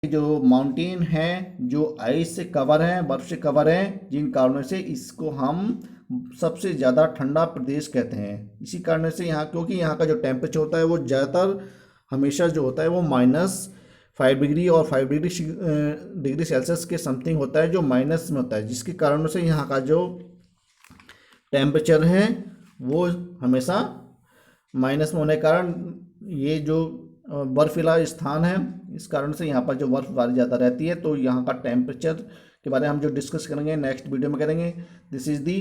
जो माउंटेन है जो आइस से कवर है, बर्फ से कवर है, जिन कारणों से इसको हम सबसे ज़्यादा ठंडा प्रदेश कहते हैं। इसी कारण से यहाँ, क्योंकि यहाँ का जो टेम्परेचर होता है वो ज़्यादातर हमेशा जो होता है वो -5 डिग्री और 5 डिग्री सेल्सियस के समथिंग होता है, जो माइनस में होता है, जिसके कारण से यहाँ का जो टेम्परेचर है वो हमेशा माइनस में होने के कारण ये जो बर्फीला स्थान है, इस कारण से यहाँ पर जो बर्फबारी ज़्यादा रहती है। तो यहाँ का टेम्परेचर के बारे में हम जो डिस्कस करेंगे नेक्स्ट वीडियो में करेंगे। This is the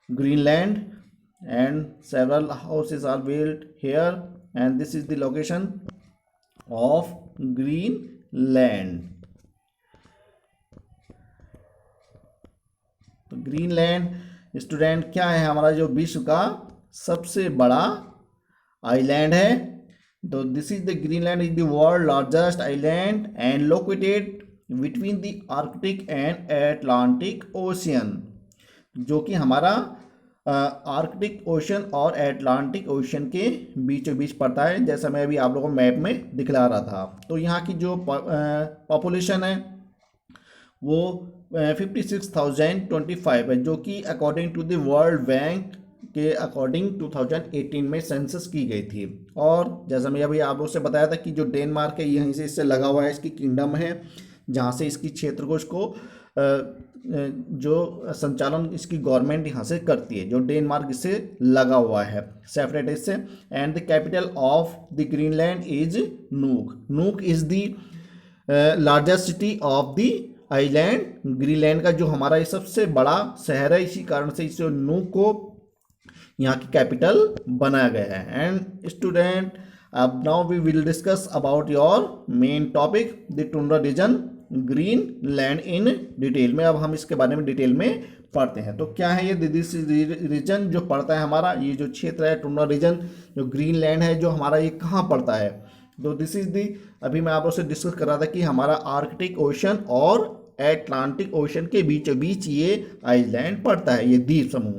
Greenland and several houses are built here and this is the location of Greenland. तो ग्रीनलैंड स्टूडेंट क्या है, हमारा जो विश्व का सबसे बड़ा आइलैंड है। तो this is the Greenland is the world largest island and located between the Arctic and Atlantic ocean, जो कि हमारा आर्कटिक ओशन और एटलांटिक ओशन के बीचों बीच पड़ता है, जैसा मैं अभी आप लोगों को मैप में दिखला रहा था। तो यहाँ की जो पॉपुलेशन है वो 56,025 है, जो कि according to the world bank के अकॉर्डिंग 2018 में सेंसस की गई थी। और जैसा मैं अभी आप लोगों से बताया था कि जो डेनमार्क है यहीं से इससे लगा हुआ है, इसकी किंगडम है, जहाँ से इसकी क्षेत्र को इसको जो संचालन इसकी गवर्नमेंट यहाँ से करती है, जो डेनमार्क इससे लगा हुआ है सेपरेट इससे। And the capital of the Greenland is nook. Nook is the largest city of the island. Greenland का जो हमारा ये सबसे बड़ा शहर है, इसी कारण से इसे नूक को यहाँ की कैपिटल बनाया गया है। एंड स्टूडेंट, अब now we will discuss about your main topic the tundra region Greenland in detail में। अब हम इसके बारे में डिटेल में पढ़ते हैं। तो क्या है ये दिस रीजन जो पड़ता है हमारा, ये जो क्षेत्र है टुंड्रा रीजन, जो ग्रीनलैंड है जो हमारा, ये कहाँ पड़ता है? तो दिस इज दी, अभी मैं आप लोग से डिस्कस कर रहा था कि हमारा आर्कटिक ओशन और एटलांटिक ओशन के बीचों बीच ये आइलैंड पड़ता है, ये द्वीप समूह।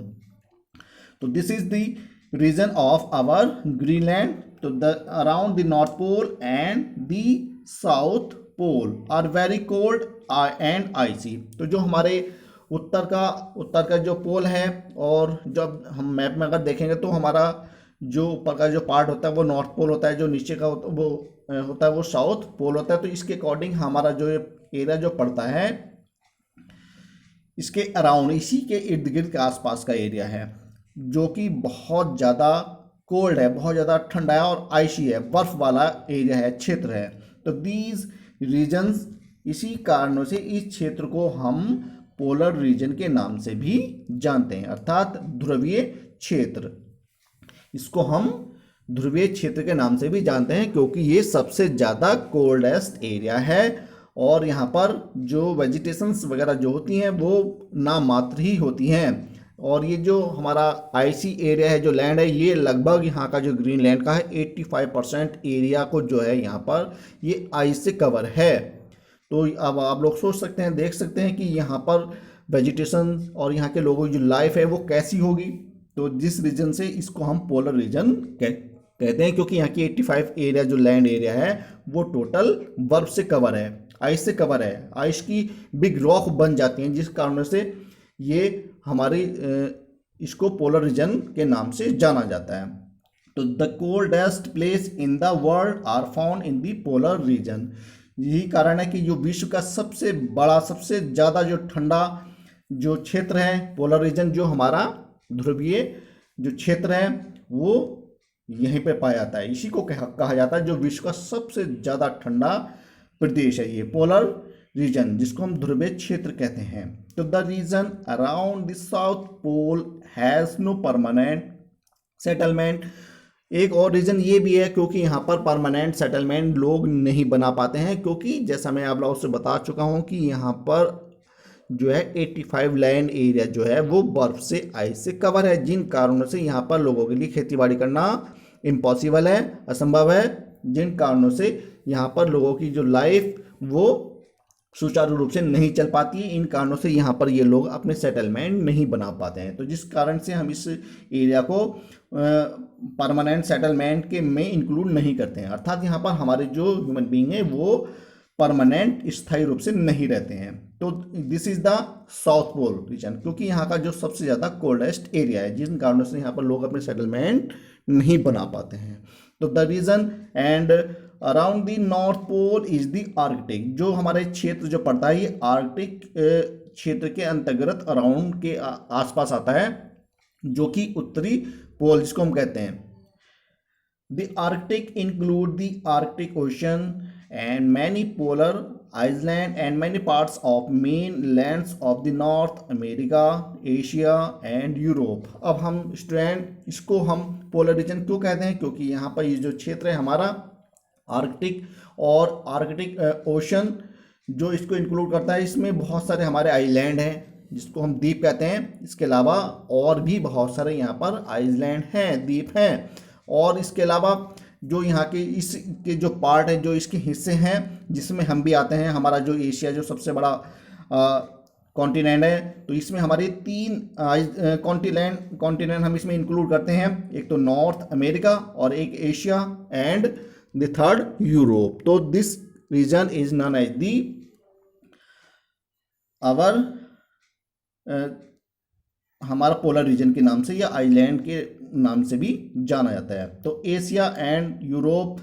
तो this is the region of our Greenland. तो the around the north pole and the south pole are very cold and icy. तो जो हमारे उत्तर का जो पोल है, और जब हम मैप में अगर देखेंगे तो हमारा जो ऊपर का जो पार्ट होता है वो नॉर्थ पोल होता है, जो नीचे का वो होता है वो साउथ पोल होता है। तो इसके अकॉर्डिंग हमारा जो एरिया जो पड़ता है इसके अराउंड, इसी के इर्द गिर्द के आसपास का एरिया है, जो कि बहुत ज़्यादा कोल्ड है, बहुत ज़्यादा ठंडा है और आइसी है, बर्फ वाला एरिया है, क्षेत्र है। तो दीज रीजन्स, इसी कारणों से इस क्षेत्र को हम पोलर रीजन के नाम से भी जानते हैं, अर्थात ध्रुवीय क्षेत्र। इसको हम ध्रुवीय क्षेत्र के नाम से भी जानते हैं क्योंकि ये सबसे ज़्यादा कोल्डेस्ट एरिया है और यहाँ पर जो वेजिटेशंस वगैरह जो होती हैं वो नाम मात्र ही होती हैं। और ये जो हमारा आईसी एरिया है, जो लैंड है, ये लगभग यहाँ का जो ग्रीनलैंड का है 85% एरिया को जो है यहाँ पर ये आइस से कवर है। तो अब आप लोग सोच सकते हैं, देख सकते हैं कि यहाँ पर वेजिटेशन और यहाँ के लोगों की जो लाइफ है वो कैसी होगी। तो जिस रीजन से इसको हम पोलर रीजन कहते हैं, क्योंकि यहाँ की 85 एरिया जो लैंड एरिया है वो टोटल बर्फ से कवर है, आइस से कवर है। आइस की बिग रॉक बन जाती हैं, जिस कारण से ये हमारी इसको पोलर रीजन के नाम से जाना जाता है। तो the coldest place in the world are found in the polar region. यही कारण है कि जो विश्व का सबसे बड़ा, सबसे ज़्यादा जो ठंडा जो क्षेत्र है, पोलर रीजन, जो हमारा ध्रुवीय जो क्षेत्र है, वो यहीं पे पाया जाता है। इसी को कहा जाता है जो विश्व का सबसे ज़्यादा ठंडा प्रदेश है, ये पोलर रीजन, जिसको हम ध्रुवीय क्षेत्र कहते हैं। तो the region around the south pole has no permanent settlement. एक और रीज़न ये भी है क्योंकि यहाँ पर परमानेंट सेटलमेंट लोग नहीं बना पाते हैं, क्योंकि जैसा मैं आप लोगों से बता चुका हूँ कि यहाँ पर जो है 85 लैंड एरिया जो है वो बर्फ से, आइस से कवर है, जिन कारणों से यहाँ पर लोगों के लिए खेती बाड़ी करना इम्पॉसिबल है, असंभव है, जिन कारणों से यहाँ पर लोगों की जो लाइफ वो सुचारू रूप से नहीं चल पाती है। इन कारणों से यहाँ पर ये लोग अपने सेटलमेंट नहीं बना पाते हैं। तो जिस कारण से हम इस एरिया को परमानेंट सेटलमेंट के में इंक्लूड नहीं करते हैं, अर्थात यहाँ पर हमारे जो ह्यूमन बीइंग है वो परमानेंट स्थायी रूप से नहीं रहते हैं। तो this is the south pole region, क्योंकि यहाँ का जो सबसे ज़्यादा कोल्डेस्ट एरिया है, जिन कारणों से यहाँ पर लोग अपने सेटलमेंट नहीं बना पाते हैं। तो the region and around the north pole is the Arctic, जो हमारे क्षेत्र जो पड़ता है ये आर्कटिक क्षेत्र के अंतर्गत अराउंड के आसपास आता है, जो कि उत्तरी पोल जिसको हम कहते हैं। The Arctic include the Arctic ocean and many polar islands and many parts of main lands of the North America, Asia and Europe। अब हम स्टूडेंट इसको हम पोलर रीजन क्यों कहते हैं, क्योंकि यहाँ पर ये जो क्षेत्र है हमारा आर्कटिक और आर्कटिक ओशन जो इसको इंक्लूड करता है, इसमें बहुत सारे हमारे आइलैंड हैं जिसको हम द्वीप कहते हैं। इसके अलावा और भी बहुत सारे यहाँ पर आइलैंड हैं, द्वीप हैं। और इसके अलावा जो यहाँ के इसके जो पार्ट है, जो इसके हिस्से हैं जिसमें हम भी आते हैं, हमारा जो एशिया जो सबसे बड़ा कॉन्टिनेंट है, तो इसमें हमारे 3 कॉन्टिनेंट हम इसमें इंक्लूड करते हैं। एक तो नॉर्थ अमेरिका और एक Asia and the third Europe. तो this region is known as the our हमारा पोलर रीजन के नाम से या आइलैंड के नाम से भी जाना जाता है। तो Asia and Europe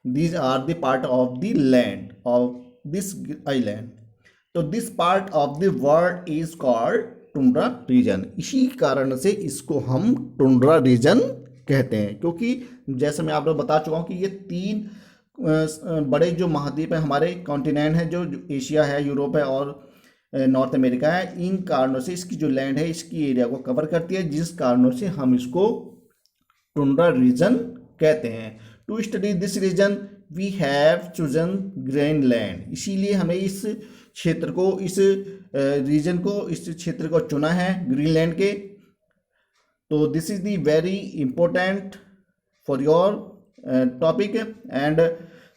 these are the part of the land of this island. तो this part of the world is called tundra region. इसी कारण से इसको हम टुंड्रा रीजन कहते हैं, क्योंकि जैसे मैं आप लोग बता चुका हूँ कि ये 3 बड़े जो महाद्वीप हैं हमारे कॉन्टिनेंट हैं, जो एशिया है, यूरोप है और नॉर्थ अमेरिका है, इन कारणों से इसकी जो लैंड है इसकी एरिया को कवर करती है, जिस कारणों से हम इसको टुंड्रा रीजन कहते हैं। To study this region we have chosen Greenland. इसीलिए हमें इस क्षेत्र को, इस रीजन को, इस क्षेत्र को चुना है ग्रीनलैंड के। तो this is the very important for your topic and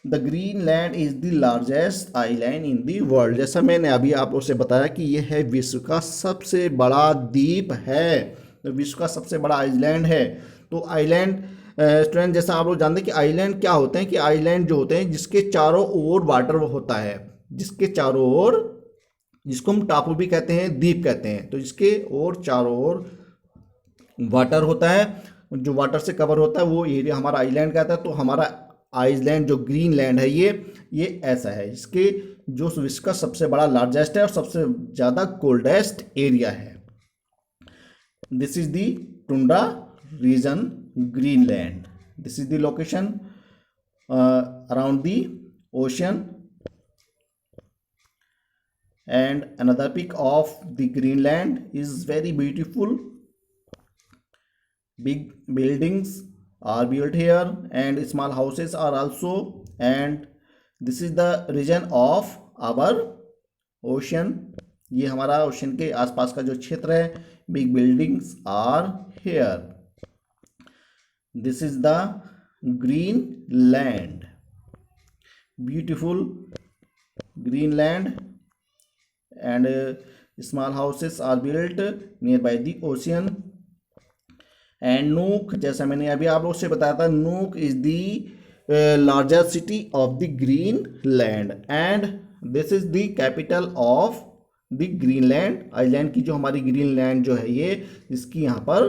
the Greenland is the largest island in the world. जैसा मैंने अभी आप लोगों से बताया कि यह है विश्व का सबसे बड़ा द्वीप है, तो विश्व का सबसे बड़ा आइलैंड है। तो आइलैंड स्टूडेंट जैसा आप लोग जानते हैं कि आइलैंड क्या होते हैं, कि आइलैंड जो होते हैं जिसके चारों ओर वाटर होता है, जिसके चारों ओर, जिसको हम टापू भी कहते हैं, द्वीप कहते हैं। तो जिसके ओर चारों ओर वाटर होता है, जो वाटर से कवर होता है वो एरिया हमारा आइलैंड कहता है। तो हमारा आइलैंड जो ग्रीनलैंड है ये ऐसा है, इसके जो विश्व का सबसे बड़ा लार्जेस्ट है और सबसे ज़्यादा कोल्डेस्ट एरिया है। This is the tundra region Greenland. This is the location around the ocean and another peak of the Greenland is very beautiful. Big buildings are built here and small houses are also, and this is the region of our ocean। ये हमारा ocean के आसपास का जो क्षेत्र है। Big buildings are here। This is the Greenland, beautiful Greenland, and small houses are built nearby the ocean। and nook, जैसा मैंने अभी आप लोग से बताया था, nook is the largest city of the Greenland and this is the capital of the Greenland island की। जो हमारी ग्रीनलैंड जो है ये इसकी यहाँ पर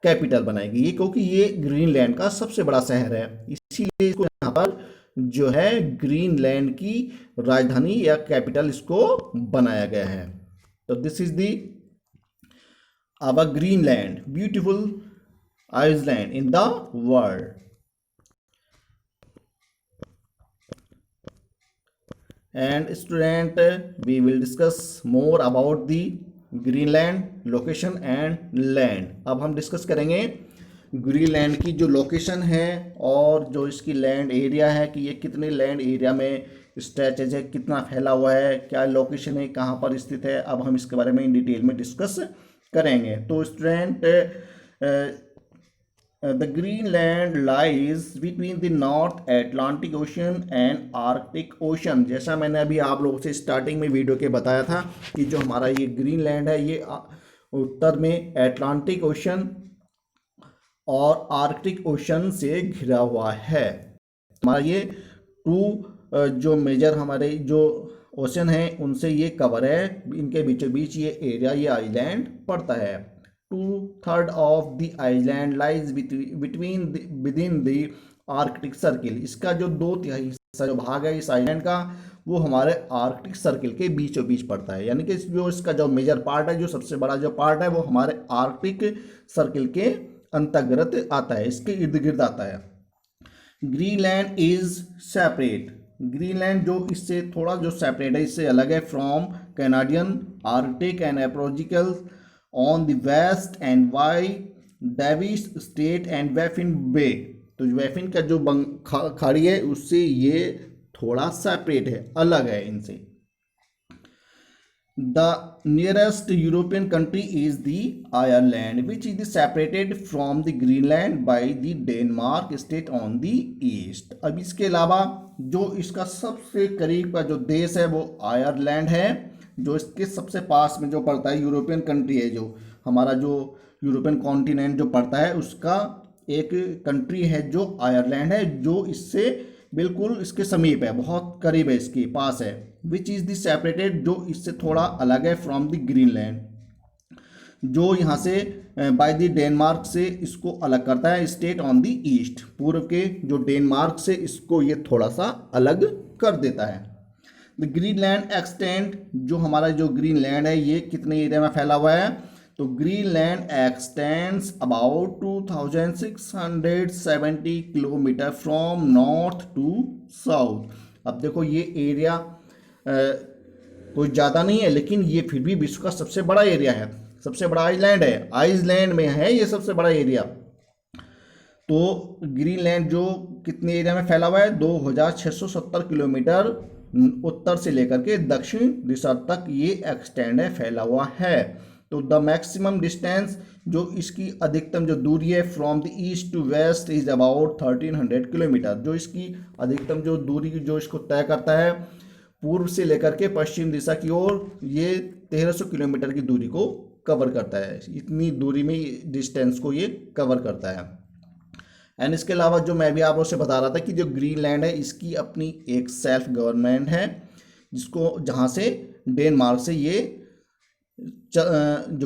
कैपिटल बनाएगी, ये क्योंकि ये ग्रीनलैंड का सबसे बड़ा शहर है, इसीलिए इसको यहाँ पर जो है ग्रीनलैंड की राजधानी या कैपिटल इसको बनाया गया है। तो this is the our Greenland, beautiful island in the world. And student we will discuss more about the Greenland location and land. अब हम डिस्कस करेंगे ग्रीनलैंड की जो लोकेशन है और जो इसकी लैंड एरिया है, कि ये कितने लैंड एरिया में स्ट्रेचेज है, कितना फैला हुआ है, क्या लोकेशन है, कहाँ पर स्थित है। अब हम इसके बारे में इन डिटेल में डिस्कस करेंगे। तो student The Greenland lies between the North Atlantic Ocean and Arctic Ocean। जैसा मैंने अभी आप लोगों से स्टार्टिंग में वीडियो के बताया था कि जो हमारा ये ग्रीनलैंड है ये उत्तर में एटलांटिक ओशन और आर्कटिक ओशन से घिरा हुआ है। हमारा ये टू जो मेजर हमारे जो ओशन है उनसे ये कवर है, इनके बीचों बीच ये एरिया ये आइलैंड पड़ता है। 2/3 of the island lies between with in the Arctic circle. इसका जो 2/3 हिस्सा जो भाग है इस आइलैंड का वो हमारे आर्कटिक सर्किल के बीचों बीच पड़ता है, यानी कि जो इसका जो मेजर पार्ट है, जो सबसे बड़ा जो पार्ट है वो हमारे आर्कटिक सर्किल के अंतर्गत आता है, इसके इर्द गिर्द आता है। Greenland is separate. ग्रीनलैंड जो इससे थोड़ा जो सेपरेट है, इससे अलग है फ्रॉम कैनाडियन आर्कटिक एंड एप्रोजिकल on the west and by Davis Strait and Baffin Bay. तो बैफिन का जो खाड़ी है उससे ये थोड़ा सेपरेट है, अलग है इनसे। The nearest European country is the Ireland, which is separated from the Greenland by the Denmark state on the east। अब इसके अलावा जो इसका सबसे करीब का जो देश है वो आयरलैंड है, जो इसके सबसे पास में जो पड़ता है, यूरोपियन कंट्री है, जो हमारा जो यूरोपियन कॉन्टिनेंट जो पड़ता है उसका एक कंट्री है जो आयरलैंड है, जो इससे बिल्कुल इसके समीप है, बहुत करीब है, इसके पास है। विच इज़ द सेपरेटेड, जो इससे थोड़ा अलग है फ्रॉम द ग्रीनलैंड, जो यहाँ से बाय द डेनमार्क से इसको अलग करता है। स्टेट ऑन द ईस्ट, पूर्व के जो डेनमार्क से इसको ये थोड़ा सा अलग कर देता है। द ग्रीनलैंड एक्सटेंड, जो हमारा जो ग्रीनलैंड है ये कितने एरिया में फैला हुआ है, तो Greenland extends about 2670 kilometre from north to south. अब देखो ये एरिया कोई ज़्यादा नहीं है, लेकिन ये फिर भी विश्व का सबसे बड़ा एरिया है, सबसे बड़ा आइलैंड है, आइसलैंड में है ये सबसे बड़ा एरिया। तो ग्रीनलैंड जो कितने एरिया में फैला हुआ है, 2670 किलोमीटर उत्तर से लेकर के दक्षिण दिशा तक ये एक्सटेंड है, फैला हुआ है। तो द मैक्सिमम डिस्टेंस, जो इसकी अधिकतम जो दूरी है from the east to west is about 1300 kilometre. जो इसकी अधिकतम जो दूरी जो इसको तय करता है पूर्व से लेकर के पश्चिम दिशा की ओर, ये 1300 किलोमीटर की दूरी को कवर करता है, इतनी दूरी में डिस्टेंस को ये कवर करता है। एंड इसके अलावा जो मैं भी आप लोगों से बता रहा था कि जो ग्रीनलैंड है इसकी अपनी एक सेल्फ गवर्नमेंट है, जिसको जहाँ से डेनमार्क से ये जो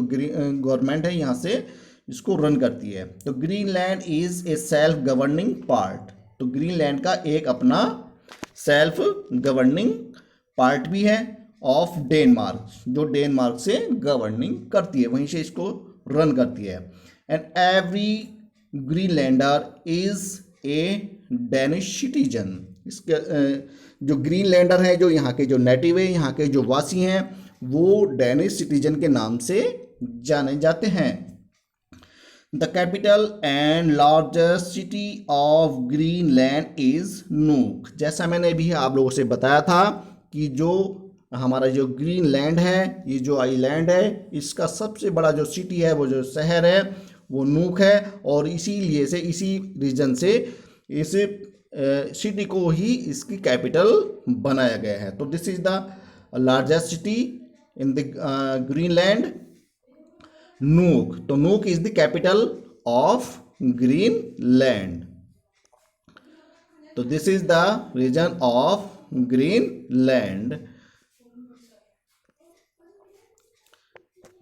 गवर्नमेंट है यहाँ से इसको रन करती है। तो Greenland is a self governing part, तो ग्रीनलैंड का एक अपना सेल्फ गवर्निंग पार्ट भी है ऑफ डेनमार्क, जो डेनमार्क से गवर्निंग करती है, वहीं से इसको रन करती है। And every Greenlander is a Danish citizen. इसके जो ग्रीनलैंडर है, जो यहाँ के जो नेटिव है, यहाँ के जो वासी हैं, वो डेनिश सिटीजन के नाम से जाने जाते हैं। The capital and largest city of Greenland is nook. जैसा मैंने भी आप लोगों से बताया था कि जो हमारा जो ग्रीनलैंड है, ये जो आइलैंड है, इसका सबसे बड़ा जो सिटी है, वो जो शहर है वो नूक है, और इसीलिए से इसी रीजन से इस सिटी को ही इसकी कैपिटल बनाया गया है। तो this is the largest city in the Greenland, Nuuk. तो Nuuk is the capital of Greenland. तो this is the region of Greenland.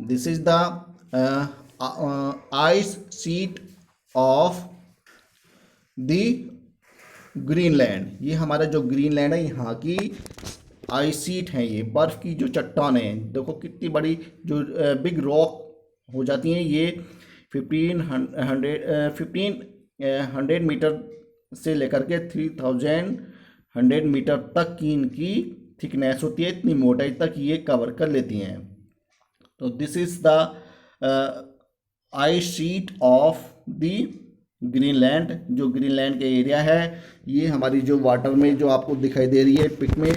This is the ice sheet of the Greenland. ये हमारा जो ग्रीनलैंड है यहाँ की आइस शीट है, ये बर्फ की जो चट्टानें हैं, देखो कितनी बड़ी जो बिग रॉक हो जाती हैं, ये 1500 मीटर से लेकर के 3100 मीटर तक की इनकी थिकनेस होती है, इतनी मोटाई तक ये कवर कर लेती हैं। तो this is the ice sheet of the Greenland. जो ग्रीनलैंड के एरिया है, ये हमारी जो वाटर में जो आपको दिखाई दे रही है पिक में,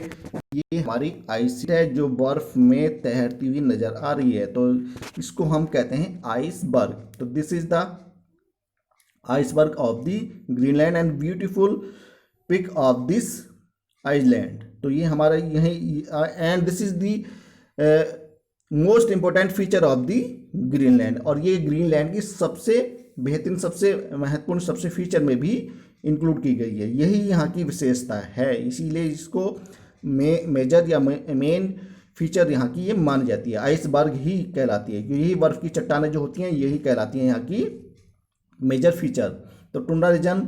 ये हमारी आइस शीट है जो बर्फ में तैरती हुई नजर आ रही है, तो इसको हम कहते हैं आइसबर्ग। तो this is the iceberg of the Greenland and beautiful pic of this Iceland. तो ये हमारा यही, and this is the most important feature of the Greenland, और ये ग्रीनलैंड की सबसे बेहतरीन, सबसे महत्वपूर्ण, सबसे फीचर में भी इंक्लूड की गई है। यही यहाँ की विशेषता है, इसीलिए इसको मेजर या मेन फीचर यहाँ की ये मानी जाती है, आइसबर्ग ही कहलाती है, क्योंकि यही बर्फ़ की चट्टानें जो होती हैं यही कहलाती हैं यहाँ की मेजर फीचर। तो टुंड्रा रीजन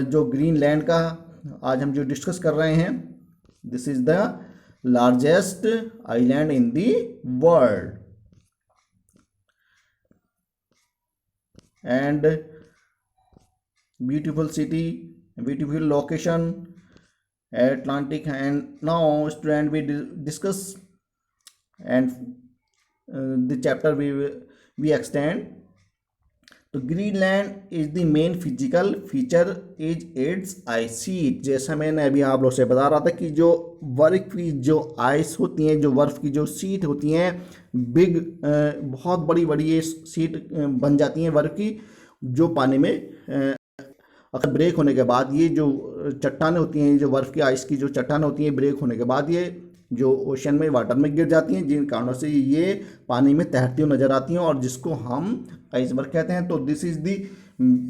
जो ग्रीनलैंड का आज हम जो डिस्कस कर रहे हैं, this is the largest island in the world and beautiful city, beautiful location, Atlantic. And now student we discuss and the chapter we extend. तो Greenland is the main physical feature is it's ice sheet. जैसा मैंने अभी आप लोग से बता रहा था कि जो बर्फ की जो आइस होती हैं, जो बर्फ़ की जो शीट होती हैं, बिग बहुत बड़ी बड़ी ये शीट बन जाती हैं बर्फ़ की, जो पानी में अगर ब्रेक होने के बाद ये जो चट्टानें होती हैं, जो बर्फ़ की आइस की जो चट्टानें होती हैं, ब्रेक होने के बाद ये जो ओशन में वाटर में गिर जाती हैं, जिन कारणों से ये पानी में तैरती हुई नज़र आती हैं और जिसको हम आइसबर्ग कहते हैं। तो दिस इज़ दी,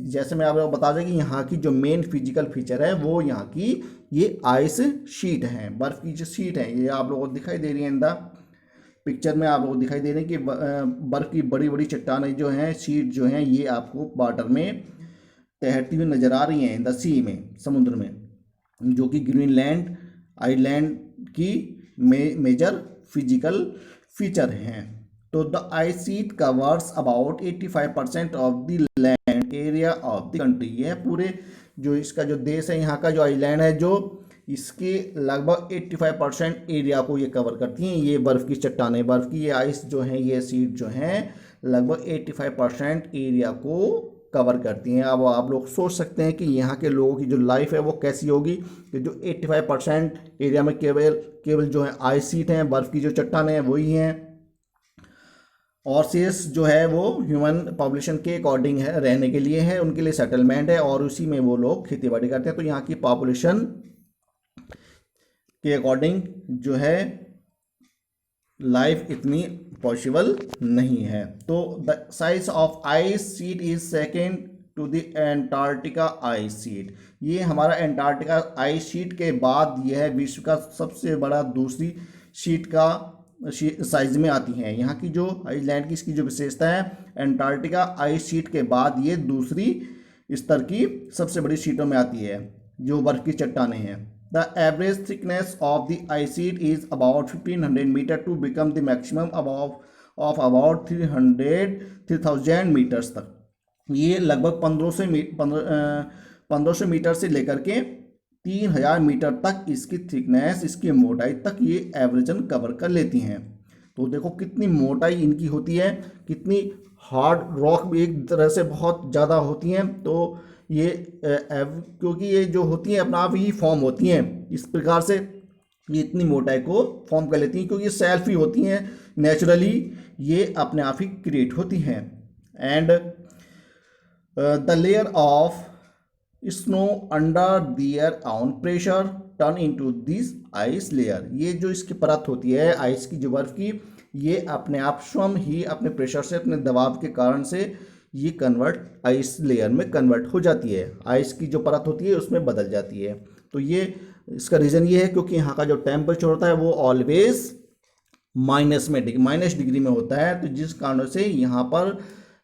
जैसे मैं आपको बता दें कि यहाँ की जो मेन फिजिकल फीचर है वो यहाँ की ये आइस शीट है, बर्फ़ की जो शीट है, ये आप लोगों को दिखाई दे रही है इन द पिक्चर में, आप लोग दिखाई दे रहे हैं कि बर्फ़ की बड़ी बड़ी चट्टानें जो हैं, शीट जो हैं, ये आपको वाटर में तैरती हुई नज़र आ रही हैं इन द सी में, समुद्र में, जो कि ग्रीनलैंड आइलैंड की मेजर फिजिकल फीचर हैं। तो the ice sheet covers about 85% of the land area of the country. यह पूरे जो इसका जो देश है, यहाँ का जो आइलैंड है, जो इसके लगभग 85% एरिया को ये कवर करती हैं। ये बर्फ़ की चट्टानें, बर्फ़ की ये आइस जो है, ये शीट जो हैं, लगभग 85% एरिया को कवर करती हैं। अब आप लोग सोच सकते हैं कि यहाँ के लोगों की जो लाइफ है वो कैसी होगी, कि जो 85% एरिया में केवल जो है आइस शीट हैं, बर्फ़ की जो चट्टानें हैं वही हैं, और शेष जो है वो ह्यूमन पॉपुलेशन के अकॉर्डिंग है, रहने के लिए है, उनके लिए सेटलमेंट है, और उसी में वो लोग खेती बाड़ी करते हैं। तो यहाँ की पॉपुलेशन के अकॉर्डिंग जो है लाइफ इतनी पॉसिबल नहीं है। तो the size of ice sheet is second to the Antarctica ice sheet. ये हमारा एंटार्क्टिका आइस शीट के बाद यह विश्व का सबसे बड़ा दूसरी शीट का साइज में आती हैं। यहाँ की जो आइसलैंड की इसकी जो विशेषता है, एंटार्क्टिका आइस शीट के बाद ये दूसरी स्तर की सबसे बड़ी शीटों में आती है, जो बर्फ़ की चट्टानें हैं। The average thickness of the ice sheet is about 1500 meter to become the maximum of about 3000 meters तक। ये लगभग 1500 मीटर से लेकर के 3000 मीटर तक इसकी थिकनेस, इसकी मोटाई तक ये एवरेजन कवर कर लेती हैं। तो देखो कितनी मोटाई इनकी होती है, कितनी हार्ड रॉक भी एक तरह से बहुत ज़्यादा होती हैं। तो ये क्योंकि ये जो होती हैं अपना आप ही फॉर्म होती हैं, इस प्रकार से ये इतनी मोटाई को फॉर्म कर लेती हैं, क्योंकि ये सेल्फ ही होती हैं, नेचुरली ये अपने आप ही क्रिएट होती हैं। And the layer of snow under their on pressure turn into this ice layer. ये जो इसकी परत होती है आइस की, जो बर्फ़ की, ये अपने आप स्वयं ही अपने प्रेशर से, अपने दबाव के कारण से ये कन्वर्ट आइस लेयर में कन्वर्ट हो जाती है, आइस की जो परत होती है उसमें बदल जाती है। तो ये इसका रीज़न ये है क्योंकि यहाँ का जो टेम्परेचर होता है वो ऑलवेज माइनस डिग्री में होता है, तो जिस कारण से यहाँ पर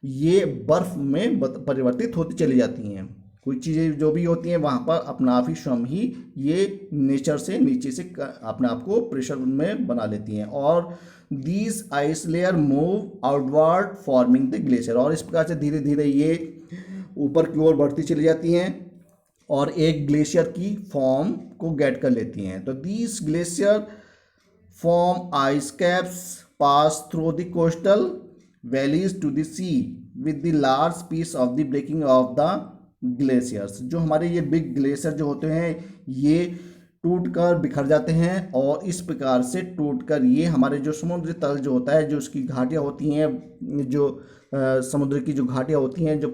ये बर्फ़ में परिवर्तित होती चली जाती हैं। कुछ चीज़ें जो भी होती हैं वहाँ पर अपना आप ही स्वयं ही ये नेचर से नीचे से अपने आप को प्रेशर में बना लेती हैं, और these ice layer move outward forming the glacier. और इस प्रकार से धीरे धीरे ये ऊपर की ओर बढ़ती चली जाती हैं और एक ग्लेशियर की फॉर्म को गेट कर लेती हैं। तो these glacier form ice caps pass through the coastal valleys to the sea with the large piece of the breaking of the glaciers. जो हमारे ये बिग ग्लेशियर जो होते हैं, ये टूटकर बिखर जाते हैं और इस प्रकार से टूटकर ये हमारे जो समुद्र तल जो होता है, जो उसकी घाटियाँ होती हैं, जो समुद्र की जो घाटियाँ होती हैं, जो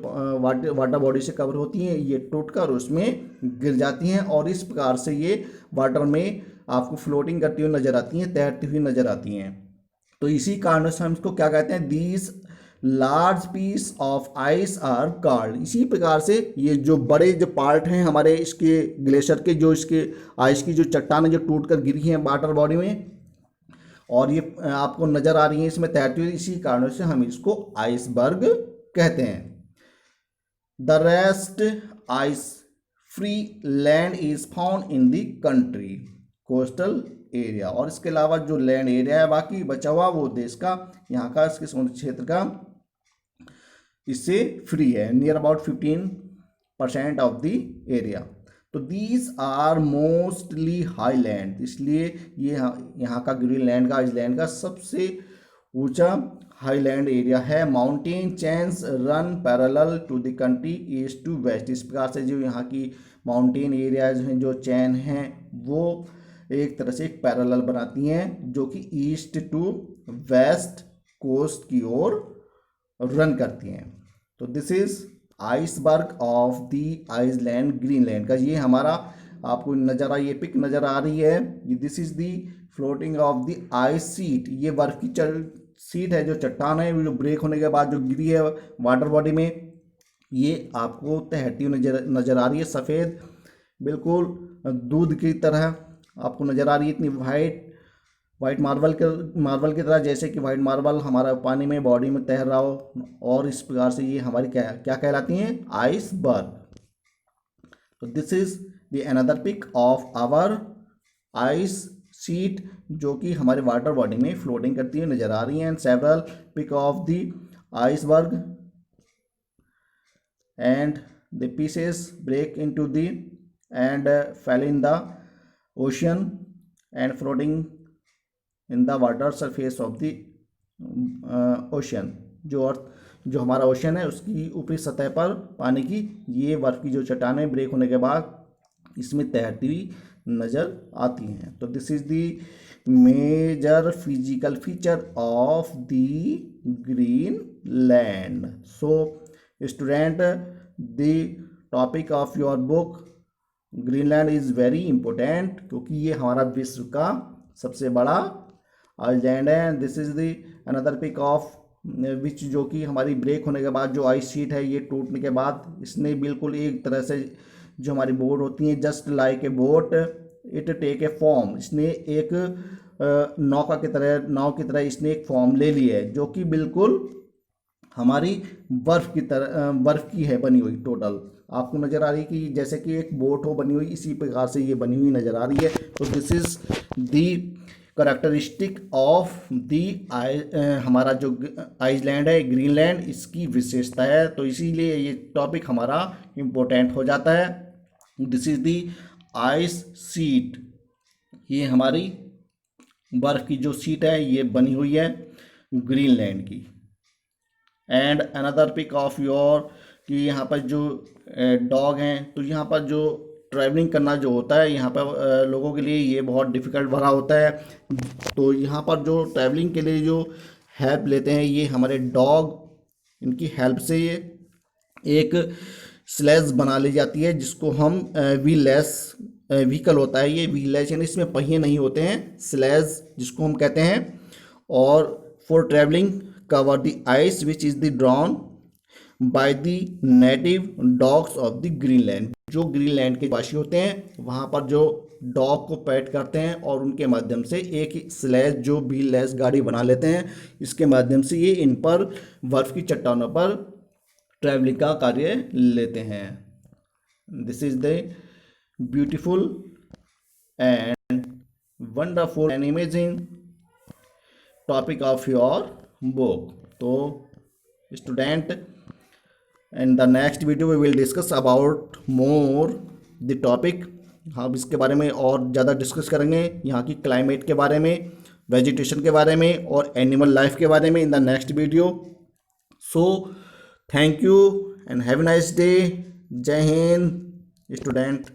वाटर बॉडी से कवर होती हैं, ये टूटकर उसमें गिर जाती हैं और इस प्रकार से ये वाटर में आपको फ्लोटिंग करती हुई नजर आती हैं, तैरती हुई नजर आती हैं। तो इसी कारण से हम इसको क्या कहते हैं, these large piece of ice are called. इसी प्रकार से ये जो बड़े जो पार्ट हैं हमारे इसके ग्लेशियर के, जो इसके आइस की जो चट्टानें जो टूट कर गिरी हैं वाटर बॉडी में और ये आपको नज़र आ रही हैं इसमें तैरती हुई, इसी कारण से हम इसको आइसबर्ग कहते हैं। The rest ice free land is found in the country coastal area. और इसके अलावा जो लैंड एरिया है बाकी बचा हुआ वो देश का, यहाँ का, इसके समुद्र क्षेत्र का इससे फ्री है, near about 15% of the area. तो दीज आर मोस्टली हाईलैंड, इसलिए ये यहाँ का ग्रीनलैंड का, आइसलैंड का सबसे ऊंचा हाईलैंड एरिया है। Mountain chains run parallel to the country east to west. इस प्रकार से जो यहाँ की माउंटेन एरियाज हैं, जो चैन हैं, वो एक तरह से एक पैरेलल बनाती हैं जो कि ईस्ट टू वेस्ट कोस्ट की ओर रन करती हैं। तो this is iceberg of the Iceland Greenland का। ये हमारा आपको नज़र आ, ये पिक नज़र आ रही है, this is the floating of the ice seat. ये बर्फ की सीट है, जो चट्टान है, जो ब्रेक होने के बाद जो गिरी है वाटर बॉडी में, ये आपको तैरती हुई नजर आ रही है। सफ़ेद बिल्कुल दूध की तरह आपको नज़र आ रही है, इतनी वाइट मार्बल की तरह, जैसे कि वाइट मार्बल हमारा पानी में बॉडी में तैर रहा हो। और इस प्रकार से ये हमारी क्या कहलाती हैं, आइसबर्ग। तो this is the another pic of our ice sheet, जो कि हमारे वाटर बॉडी में फ्लोटिंग करती हुई नजर आ रही हैं। And several pic of the iceberg and the pieces break into the and fell in the ocean and floating in the water surface of the ocean। जो हमारा ओशन है उसकी ऊपरी सतह पर पानी की ये बर्फ की जो चट्टानें ब्रेक होने के बाद इसमें तैरती हुई नज़र आती हैं। तो this is the major physical feature of the Greenland. So student, the topic of your book Greenland is very important, क्योंकि ये हमारा विश्व का सबसे बड़ा आइलैंड है। This is the another pic of which, जो कि हमारी ब्रेक होने के बाद जो आइस शीट है, ये टूटने के बाद इसने बिल्कुल एक तरह से जो हमारी बोट होती है, just like a boat it take a form, इसने एक नाव की तरह इसने एक फॉर्म ले ली है, जो कि बिल्कुल हमारी बर्फ की है बनी हुई। टोटल आपको नज़र आ रही है कि जैसे कि एक बोट हो बनी हुई, इसी प्रकार से ये बनी हुई नज़र आ रही है। तो this is the characteristic of the हमारा जो आइसलैंड है ग्रीनलैंड, इसकी विशेषता है। तो इसीलिए ये टॉपिक हमारा इम्पोर्टेंट हो जाता है। This is the ice seat, ये हमारी बर्फ़ की जो सीट है ये बनी हुई है ग्रीनलैंड की। And another pic of your, कि यहाँ पर जो डॉग हैं, तो यहाँ पर जो ट्रैवलिंग करना जो होता है यहाँ पर लोगों के लिए ये बहुत डिफ़िकल्ट भरा होता है। तो यहाँ पर जो ट्रैवलिंग के लिए जो हेल्प लेते हैं ये हमारे डॉग, इनकी हेल्प से ये एक स्लेज बना ली जाती है, जिसको हम व्हीललेस व्हीकल होता है ये, व्हीललेस यानी इसमें पहिए नहीं होते हैं, स्लेज जिसको हम कहते हैं। और for travelling cover the ice which is the drawn by the native dogs of the Greenland. जो ग्रीनलैंड के वासी होते हैं वहाँ पर जो डॉग को पैट करते हैं और उनके माध्यम से एक स्लेज जो व्हीललेस गाड़ी बना लेते हैं, इसके माध्यम से ये इन पर बर्फ़ की चट्टानों पर ट्रैवलिंग का कार्य लेते हैं। This is the beautiful and wonderful and amazing topic of your book. तो student, in the next video we will discuss about more the topic। हम इसके बारे में और ज़्यादा डिस्कस करेंगे, यहाँ की क्लाइमेट के बारे में, वेजिटेशन के बारे में और एनिमल लाइफ के बारे में in the next video. So thank you and have a nice day. जय हिंद स्टूडेंट।